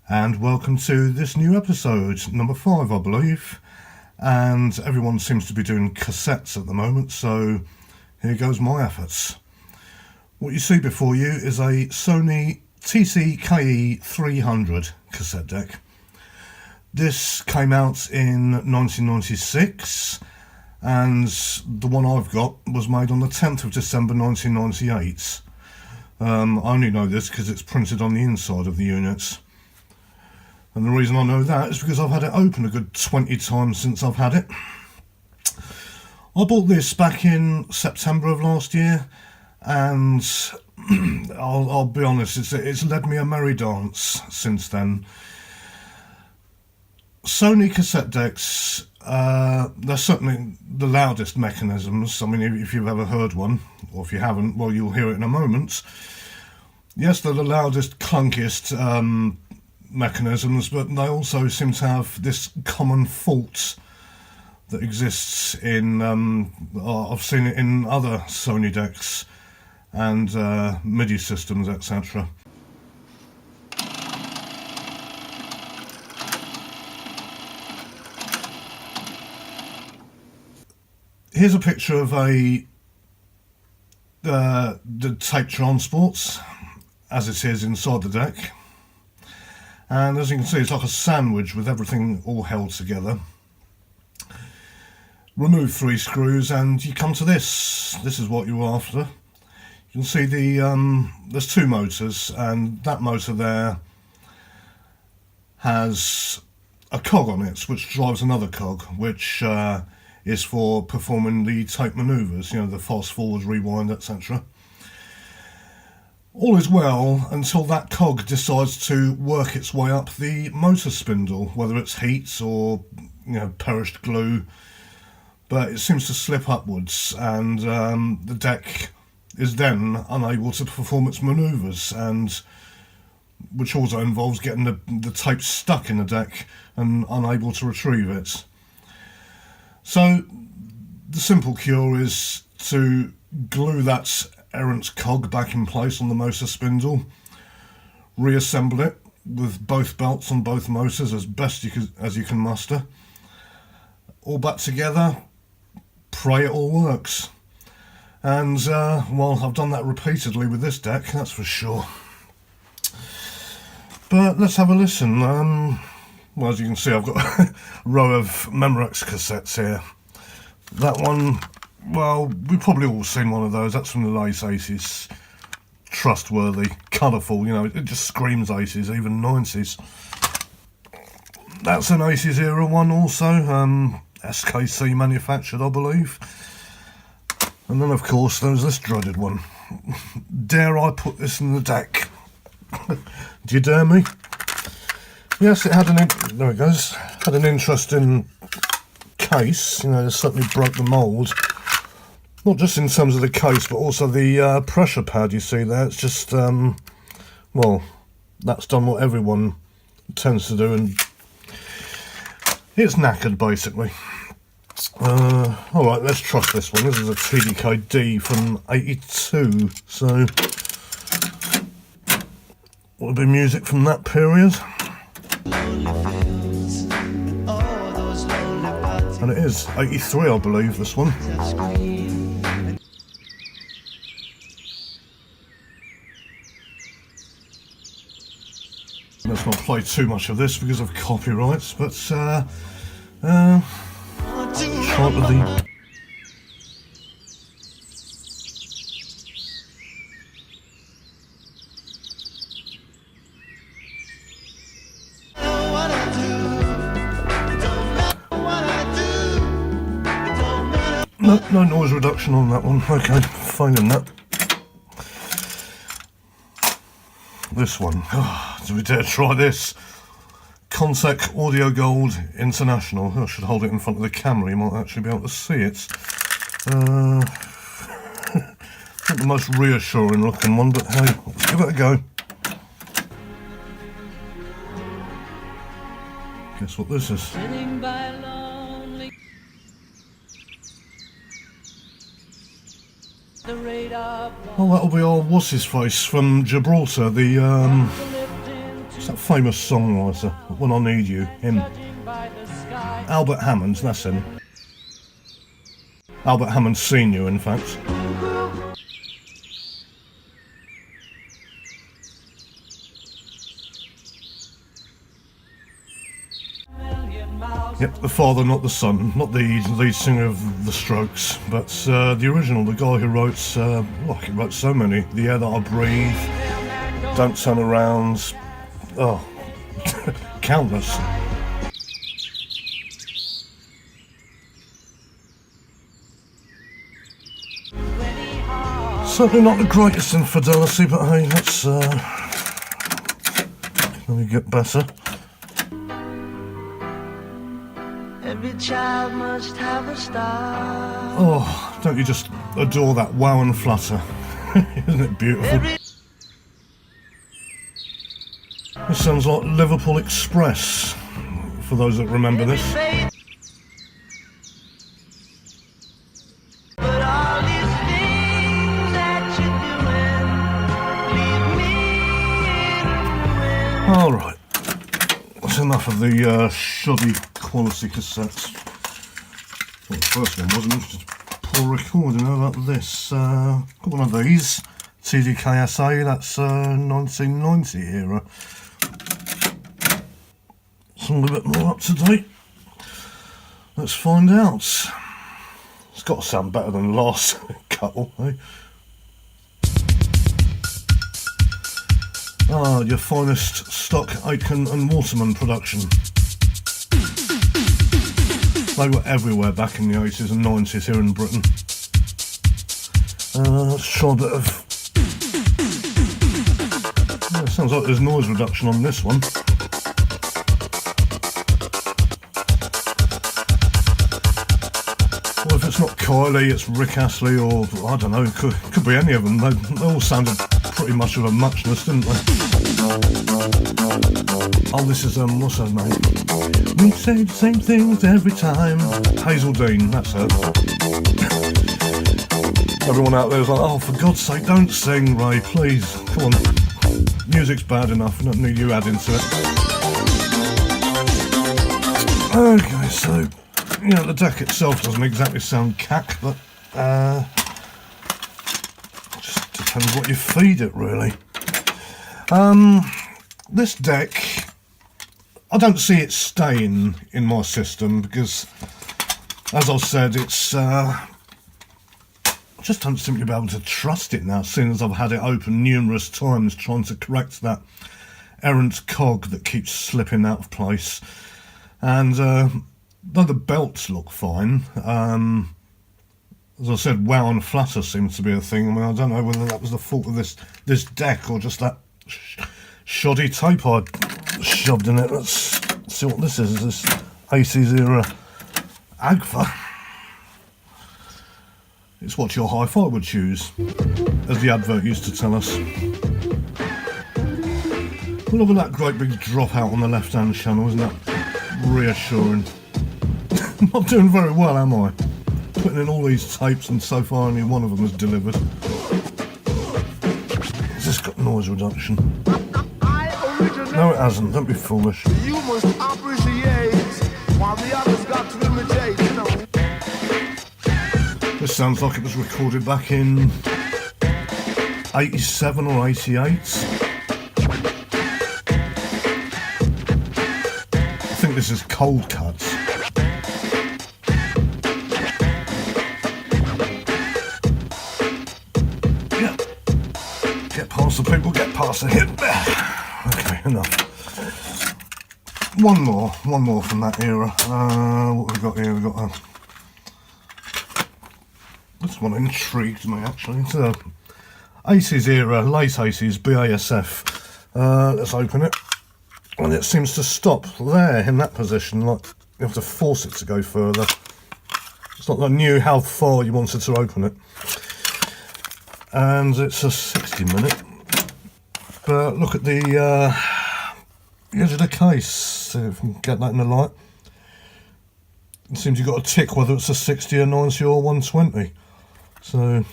And welcome to this new episode, number 5 I believe, and everyone seems to be doing cassettes at the moment, so here goes my efforts. What you see before you is a Sony TC-KE300 cassette deck. This came out in 1996, and the one I've got was made on the 10th of December 1998. I only know this because it's printed on the inside of the unit. And the reason I know that is because I've had it open a good 20 times since I've had it. I bought this back in September of last year, and I'll be honest, it's led me a merry dance since then. Sony cassette decks, they're certainly the loudest mechanisms. I mean, if you've ever heard one, or if you haven't, well, you'll hear it in a moment. Yes, they're the loudest, clunkiest mechanisms, but they also seem to have this common fault that exists in I've seen it in other Sony decks and MIDI systems, etc. Here's a picture of the tape transports as it is inside the deck. And as you can see, it's like a sandwich with everything all held together. Remove 3 screws and you come to this. This is what you're after. You can see there's 2 motors, and that motor there has a cog on it which drives another cog, which is for performing the tape manoeuvres, you know, the fast forward, rewind, etc. All is well until that cog decides to work its way up the motor spindle, whether it's heat or, you know, perished glue, but it seems to slip upwards, and the deck is then unable to perform its manoeuvres, and which also involves getting the tape stuck in the deck and unable to retrieve it. So the simple cure is to glue that errant cog back in place on the motor spindle, reassemble it with both belts on both motors as best as you can muster, all back together, pray it all works. And well, I've done that repeatedly with this deck, that's for sure. But let's have a listen. Well, as you can see, I've got a row of Memorex cassettes here. That one, well, we've probably all seen one of those. That's from the late 80s. Trustworthy, colourful, you know, it just screams 80s, even 90s. That's an 80s era one also, SKC manufactured, I believe. And then, of course, there's this dreaded one. Dare I put this in the deck? Do you dare me? Yes, it had there it goes. Had an interesting case, you know, it certainly broke the mould. Not just in terms of the case, but also the pressure pad you see there. It's just, well, that's done what everyone tends to do, and it's knackered basically. Alright, let's trust this one. This is a TDK-D from 82, so what would be music from that period? And it is 83, I believe, this one. Let's not play too much of this because of copyrights, but try with the... No noise reduction on that one. Okay, finding that. This one. Oh, do we dare try this? Contek Audio Gold International. I should hold it in front of the camera, you might actually be able to see it. Not the most reassuring looking one, but hey, let's give it a go. Guess what this is? Oh, that'll be old what's-his-face from Gibraltar, the It's that famous songwriter, When I Need You, him. Albert Hammond, that's him. Albert Hammond Sr., in fact. Yep, the father, not the son, not the lead singer of The Strokes, but the original, the guy who wrote, he wrote so many. The Air That I Breathe, Don't Turn Around, oh, countless. Certainly not the greatest in fidelity, but hey, let's let me get better. Every child must have a star. Oh, don't you just adore that wow and flutter? Isn't it beautiful? This sounds like Liverpool Express, for those that remember this. But all these things that you're doing leave me in ruin. Alright, that's enough of the shoddy quality cassettes. Well, the first one wasn't just poor recording. How about this? Got one of these, TC-KE300, that's 1990 era. Something a bit more up to date. Let's find out. It's got to sound better than the last couple, eh? Ah, your finest stock Aitken and Waterman production. They were everywhere back in the 80s and 90s here in Britain. Let's try a bit of... Yeah, it sounds like there's noise reduction on this one. Well, if it's not Kylie, it's Rick Astley, or I don't know, it could be any of them. They all sounded pretty much of a muchness, didn't they? Oh, this is, what's her name? We say the same things every time. Hazel Dean, that's her. Everyone out there's like, oh, for God's sake, don't sing, Ray, please. Come on. Music's bad enough, I don't need you adding to it. Okay, so, you know, the deck itself doesn't exactly sound cack, but just depends what you feed it, really. This deck, I don't see it staying in my system because, as I've said, it's I just don't seem to be able to trust it now, seeing as I've had it open numerous times trying to correct that errant cog that keeps slipping out of place. And though the belts look fine, as I said, wow and flutter seems to be a thing. I mean, I don't know whether that was the fault of this deck or just that shoddy tape I shoved in it. Let's see what this is. This 80s era Agfa. It's what your hi-fi would choose, as the advert used to tell us. Well, look at that great big dropout on the left-hand channel, isn't that reassuring? I'm not doing very well, am I? Putting in all these tapes and so far only one of them has delivered. Has this got noise reduction? No, it hasn't. Don't be foolish. You must appreciate while the others got to imitate, you know. This sounds like it was recorded back in 87 or 88. I think this is cold cuts. Yeah. Get past the people, get past the hip. Okay, enough. One more from that era. What have we got here? We've got this one intrigued me actually. It's a 80s era, late 80s BASF. Let's open it. And it seems to stop there in that position, like you have to force it to go further. It's not like I knew how far you wanted to open it. And it's a 60-minute. But look at the edge of the case, see if we can get that in the light. It seems you've got to tick whether it's a 60, a 90 or 120. So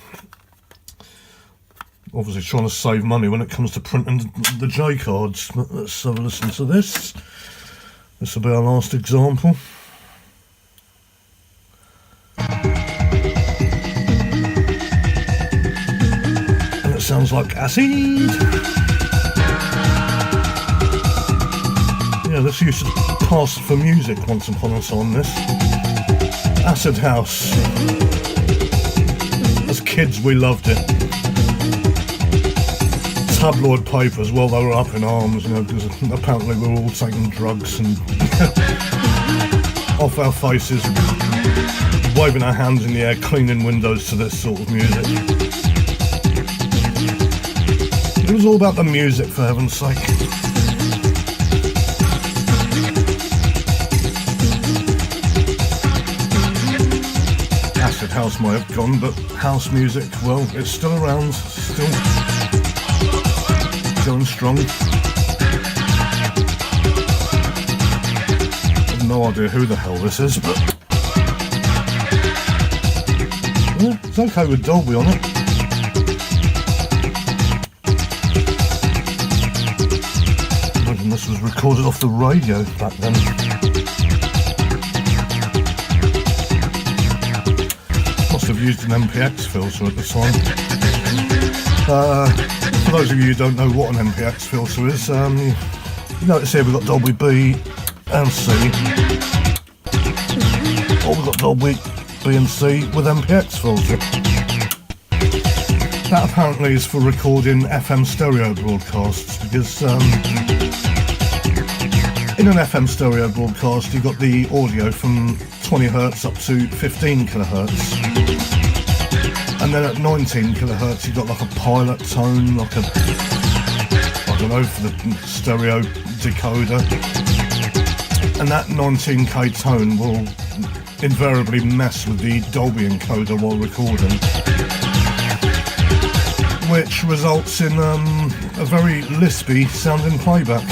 obviously trying to save money when it comes to printing the J cards. But let's have a listen to this. This will be our last example. And it sounds like acid. Yeah, this used to pass for music once upon a time, this. Acid house. As kids, we loved it. Tabloid papers, well, they were up in arms, you know, because apparently we were all taking drugs and off our faces, waving our hands in the air, cleaning windows to this sort of music. It was all about the music, for heaven's sake. Acid house might have gone, but house music, well, it's still around, still going strong. I've no idea who the hell this is, but yeah, it's okay with Dolby on it. Imagine this was recorded off the radio back then. Must have used an MPX filter at the time. For those of you who don't know what an MPX filter is, you notice here we've got Dolby B and C. Or we've got Dolby B and C with MPX filter. That apparently is for recording FM stereo broadcasts, because in an FM stereo broadcast you've got the audio from 20 Hz up to 15 kHz. And then at 19 kHz you've got like a pilot tone, like a, I don't know, for the stereo decoder. And that 19K tone will invariably mess with the Dolby encoder while recording, which results in a very lispy sounding playback.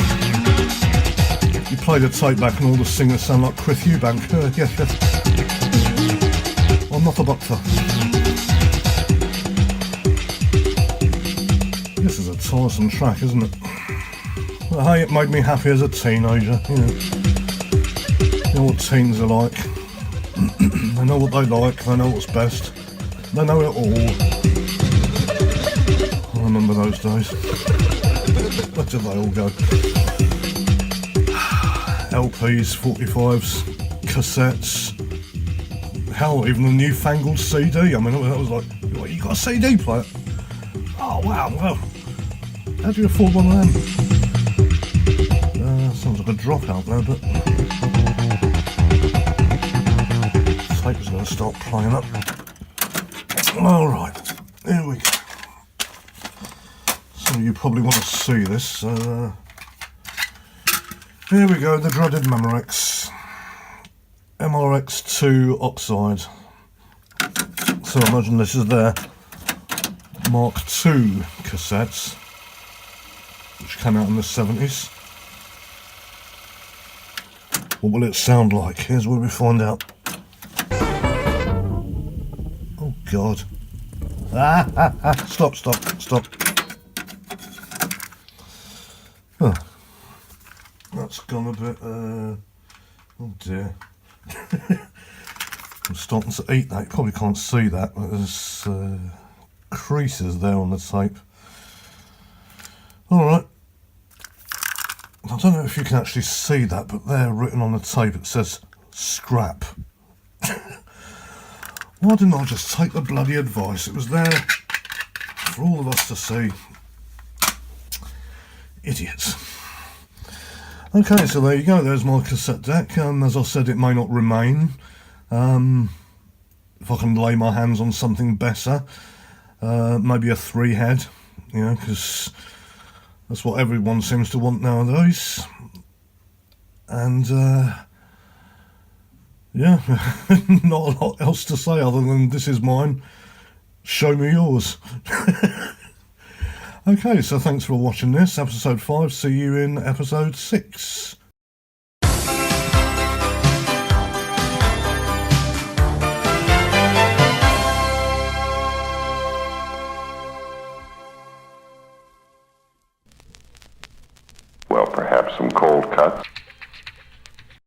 You play the tape back and all the singers sound like Chris Eubank. Yes. I'm not a boxer. This is a tiresome track, isn't it? But hey, it made me happy as a teenager. You know what teens are like. They know what they like, they know what's best. They know it all. I remember those days. Where did they all go? LPs, 45s, cassettes. Hell, even the newfangled CD. I mean, that was like, what, you got a CD player? Oh wow, well, how do you afford one of them? Sounds like a dropout there, but tape is going to start playing up. Alright, here we go. So you probably want to see this. Here we go, the dreaded Memorex. MRX2 Oxide. So I imagine this is their Mark II cassettes, which came out in the 70s. What will it sound like? Here's where we find out. Oh God. Stop. Oh. That's gone a bit, oh dear. I'm starting to eat that. You probably can't see that, but there's creases there on the tape. Alright. I don't know if you can actually see that, but there, written on the tape, it says scrap. Why didn't I just take the bloody advice? It was there for all of us to see. Idiots. Okay, so there you go, there's my cassette deck. As I said, it may not remain. If I can lay my hands on something better, maybe a 3-head, you know, because that's what everyone seems to want nowadays. And yeah, not a lot else to say other than this is mine, show me yours. Okay, so thanks for watching this, episode 5, see you in episode 6. Well, perhaps some cold cuts.